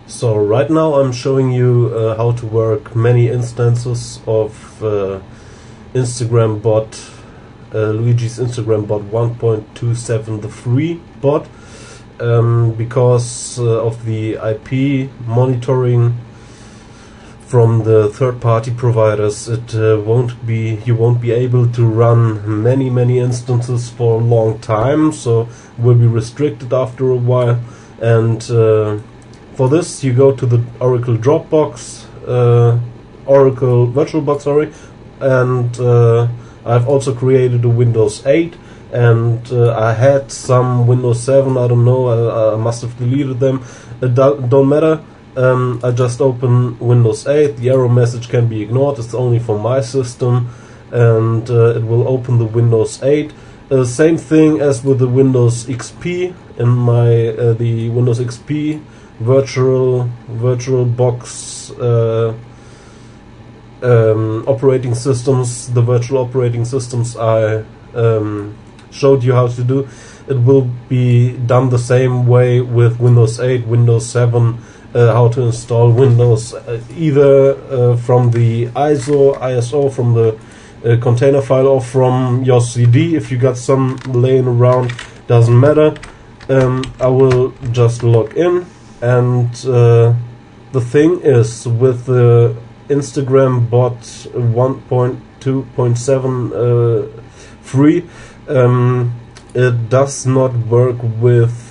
So right now I'm showing you how to work many instances of Instagram bot, Luigi's Instagram bot 1.27, the free bot, because of the IP monitoring from the third-party providers. You won't be able to run many instances for a long time, so will be restricted after a while. And for this, you go to the Oracle Dropbox, Oracle VirtualBox, sorry, and I've also created a Windows 8, and I had some Windows 7. I don't know. I must have deleted them. It don't matter. I just open Windows 8. The error message can be ignored. It's only for my system, and it will open the Windows 8. Same thing as with the Windows XP. In my the Windows XP VirtualBox operating systems, the virtual operating systems I showed you how to do. It will be done the same way with Windows 8, Windows 7. How to install Windows either from the ISO from the container file, or from your CD if you got some laying around, doesn't matter. I will just log in, and the thing is, with the Instagram bot 1.2.7 free, it does not work with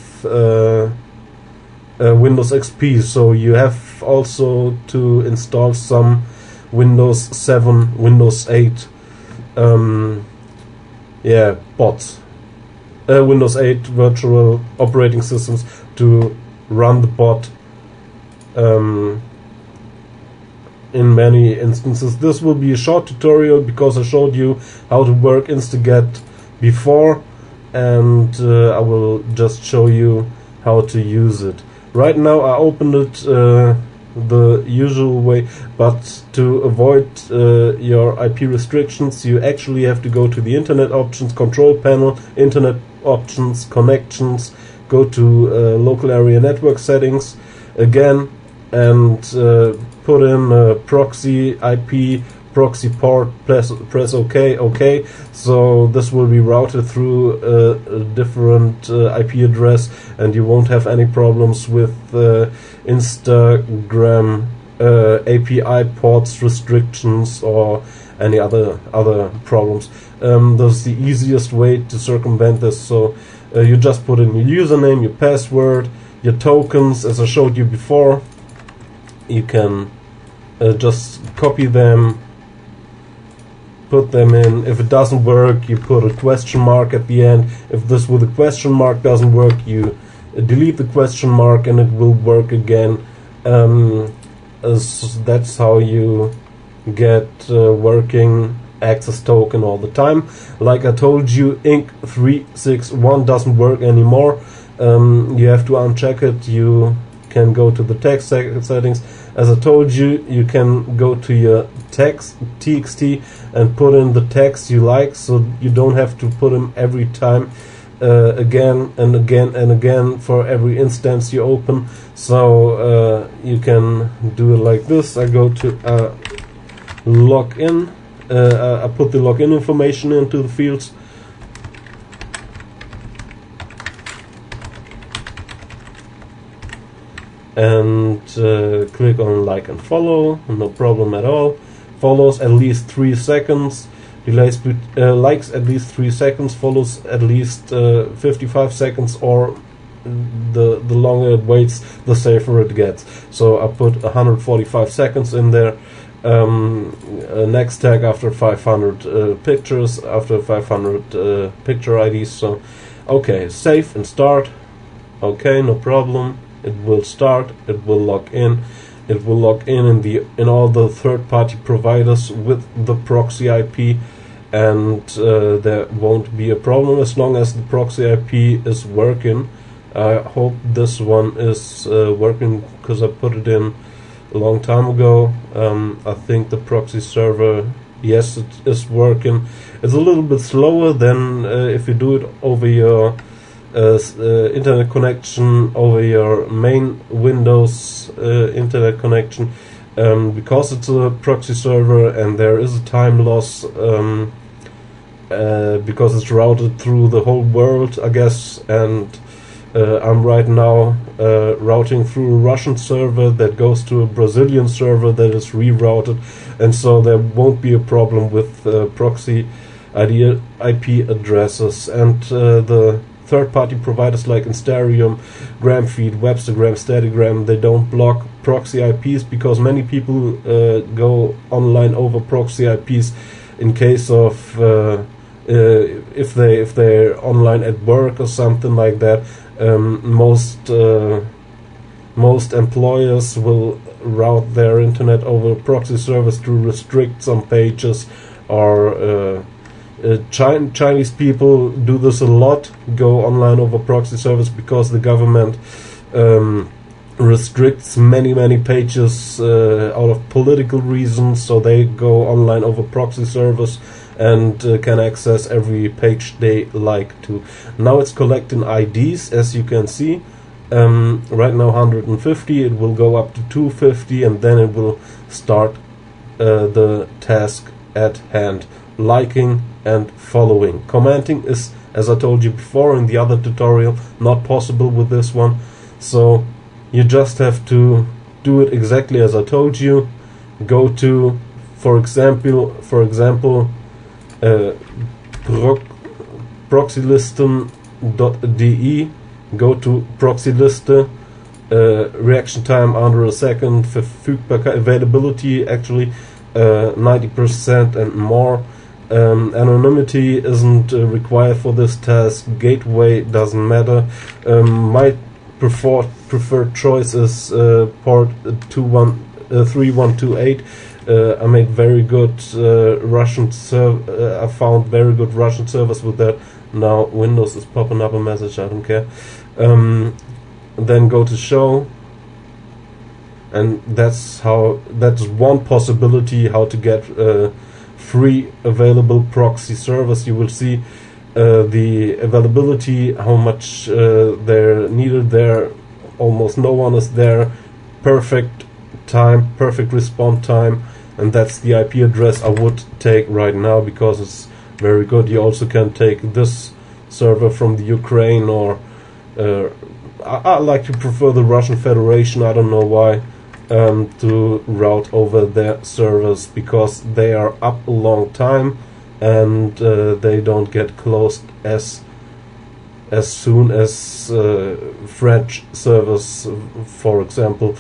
Windows XP, so you have also to install some Windows 7, Windows 8 bots, Windows 8 virtual operating systems to run the bot in many instances. This will be a short tutorial because I showed you how to work Instaget before, and I will just show you how to use it. Right now I opened it the usual way, but to avoid your IP restrictions, you actually have to go to the Internet options, control panel, Internet options, connections, go to local area network settings again, and put in proxy IP, proxy port, press OK. So this will be routed through a different IP address, and you won't have any problems with Instagram API ports restrictions or any other problems. This is the easiest way to circumvent this. So you just put in your username, your password, your tokens, as I showed you before. You can just copy them, put them in. If it doesn't work, you put a question mark at the end. If this with a question mark doesn't work, you delete the question mark and it will work again. That's how you get working access token all the time. Like I told you, Inc361 doesn't work anymore. You have to uncheck it. You can go to the text settings. As I told you, you can go to your text txt and put in the text you like, so you don't have to put them every time again and again for every instance you open. So you can do it like this. I go to login. I put the login information into the fields. And click on like and follow, no problem at all. Follows at least 3 seconds, likes at least 3 seconds, follows at least 55 seconds, or the longer it waits, the safer it gets. So I put 145 seconds in there. Next tag after 500 pictures, after 500 picture IDs. So okay, save and start. Okay, no problem. It will start. It will log in. It will log in all the third-party providers with the proxy IP, and there won't be a problem as long as the proxy IP is working. I hope this one is working because I put it in a long time ago. I think the proxy server, yes, it is working. It's a little bit slower than if you do it over your internet connection over your main Windows internet connection, because it's a proxy server and there is a time loss, because it's routed through the whole world, I guess, and I'm right now routing through a Russian server that goes to a Brazilian server that is rerouted, and so there won't be a problem with proxy IP addresses. And the third-party providers like Instagram, Gramfeed, Webstagram, Statigram, they don't block proxy IPs, because many people go online over proxy IPs in case of if they're online at work or something like that. Most employers will route their internet over a proxy service to restrict some pages, or Chinese people do this a lot, go online over proxy service, because the government restricts many pages out of political reasons, so they go online over proxy service and can access every page they like to. Now it's collecting IDs, as you can see. Right now 150, it will go up to 250, and then it will start the task at hand. Liking and following. Commenting is, as I told you before in the other tutorial, not possible with this one, so you just have to do it exactly as I told you. Go to, for example, proxylisten.de, go to proxyliste, reaction time under a second, verfügbarkeit, availability actually 90% and more. Anonymity isn't required for this task. Gateway doesn't matter. My preferred choice is port 3128. I made very good Russian I found very good Russian servers with that. Now Windows is popping up a message, I don't care. Then go to show, and that's one possibility how to get free available proxy servers. You will see the availability, how much they're needed there. Almost no one is there. Perfect time, perfect response time, and that's the IP address I would take right now, because it's very good. You also can take this server from the Ukraine, or I like to prefer the Russian Federation, I don't know why, to route over their servers, because they are up a long time and they don't get closed as soon as French servers, for example.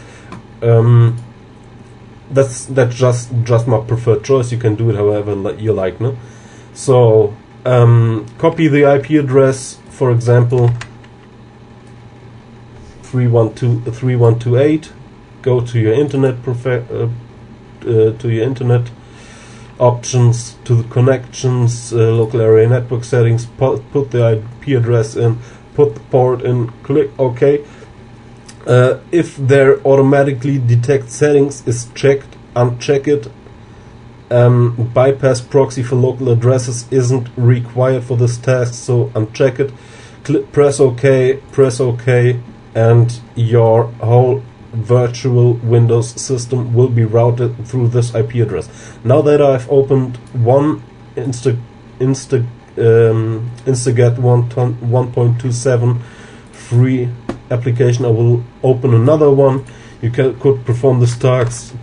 That's just my preferred choice. You can do it however you like, no? So copy the IP address, for example 3128. Go to your internet options, to the connections, local area network settings, put the IP address in, put the port in, click OK. If their automatically detect settings is checked, uncheck it. Bypass proxy for local addresses isn't required for this task, so uncheck it. Press OK, and your whole virtual Windows system will be routed through this IP address. Now that I've opened one Instaget 1.27 free application, I will open another one. You could perform this task.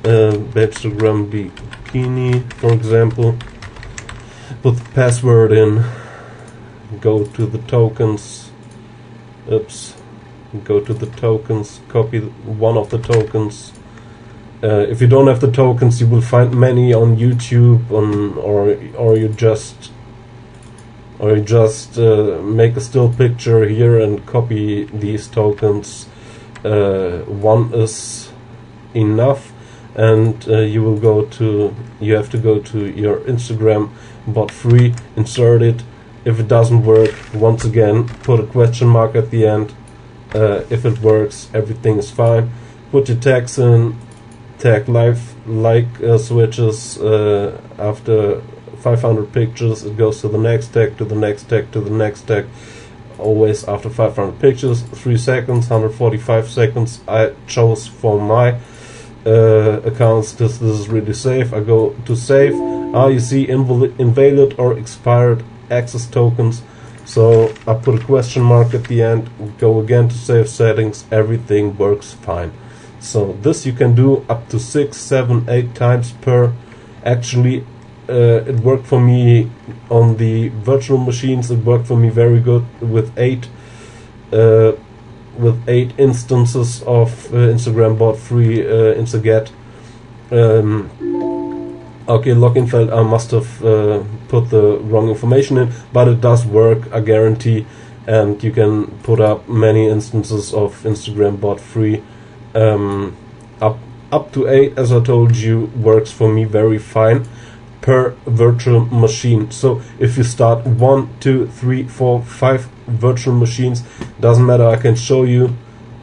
Webstagram Bikini, for example. Put the password in. Go to the tokens. Go to the tokens. Copy one of the tokens. If you don't have the tokens, you will find many on YouTube, or you just make a still picture here and copy these tokens. One is enough, and you have to go to your Instagram bot free, insert it. If it doesn't work, once again put a question mark at the end. If it works, everything is fine. Put your tags in, tag like switches after 500 pictures, it goes to the next tag, to the next tag, to the next tag. Always after 500 pictures, 3 seconds, 145 seconds. I chose for my accounts this is really safe. I go to save. You see invalid or expired access tokens, so I put a question mark at the end, go again to save settings, everything works fine. So this you can do up to 6, 7, 8 times per. Actually it worked for me on the virtual machines. It worked for me very good with 8 instances of Instagram bot free Instaget. Okay, Login I must have put the wrong information in, but it does work, I guarantee. And you can put up many instances of Instagram bot free. Up to 8, as I told you, works for me very fine per virtual machine. So if you start 1, 2, 3, 4, 5 virtual machines, doesn't matter, I can show you.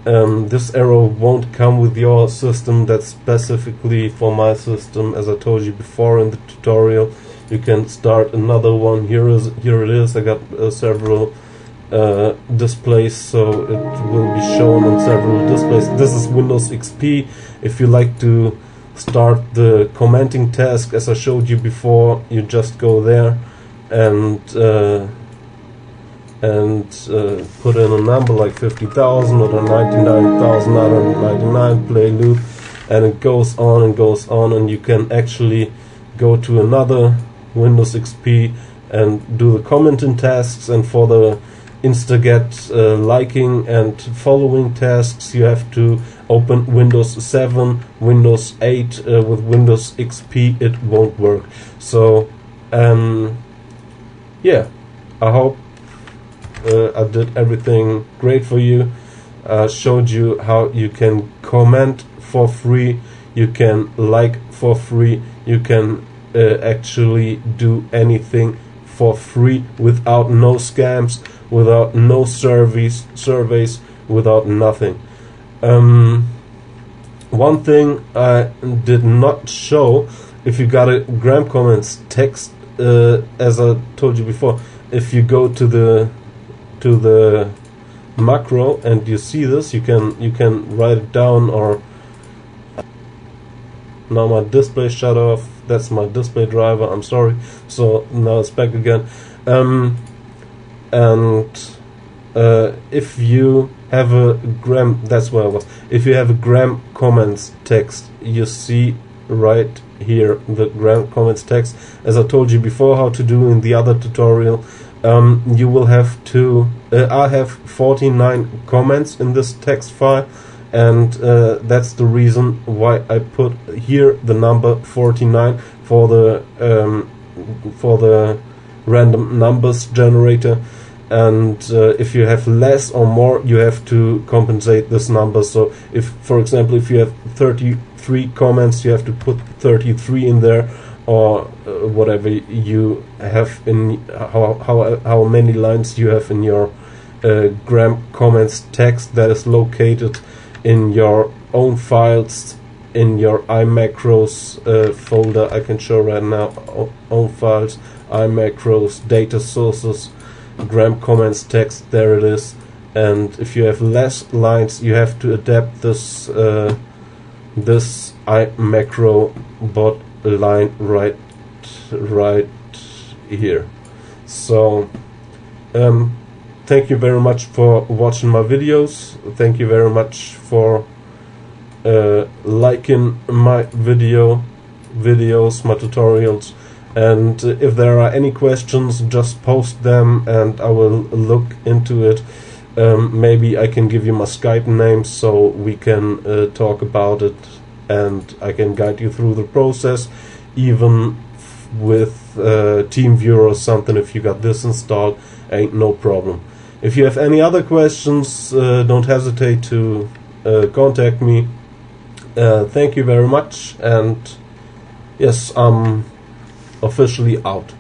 This arrow won't come with your system, that's specifically for my system. As I told you before in the tutorial, you can start another one. Here it is. I got several displays, so it will be shown on several displays. This is Windows XP. If you like to start the commenting task, as I showed you before, you just go there and put in a number like 50,000 or 99,999, play loop, and it goes on and goes on, and you can actually go to another Windows XP and do the commenting tasks. And for the Instaget liking and following tasks, you have to open Windows 7, Windows 8. With Windows XP it won't work. So yeah, I hope I did everything great for you. Showed you how you can comment for free, you can like for free, you can actually do anything for free without no scams, without no surveys, without nothing. One thing I did not show, if you got a gram comments text, as I told you before, if you go to the macro and you see this, you can write it down. Or now my display shut off, that's my display driver, I'm sorry. So now it's back again. If you have a gram, that's where I was. If you have a gram comments text, you see right here the gram comments text, as I told you before how to do in the other tutorial. You will have to I have 49 comments in this text file, and that's the reason why I put here the number 49 for the random numbers generator. And if you have less or more, you have to compensate this number. So if, for example, if you have 33 comments, you have to put 33 in there, or whatever you have in how many lines you have in your gram comments text that is located in your own files, in your iMacros folder. I can show right now, own files, iMacros, data sources, gram comments text, there it is. And if you have less lines, you have to adapt this this iMacro bot line right here. So thank you very much for watching my videos. Thank you very much for liking my videos, my tutorials. And if there are any questions, just post them and I will look into it. Maybe I can give you my Skype name so we can talk about it, and I can guide you through the process, even with TeamViewer or something. If you got this installed, ain't no problem. If you have any other questions, don't hesitate to contact me. Thank you very much, and yes, I'm officially out.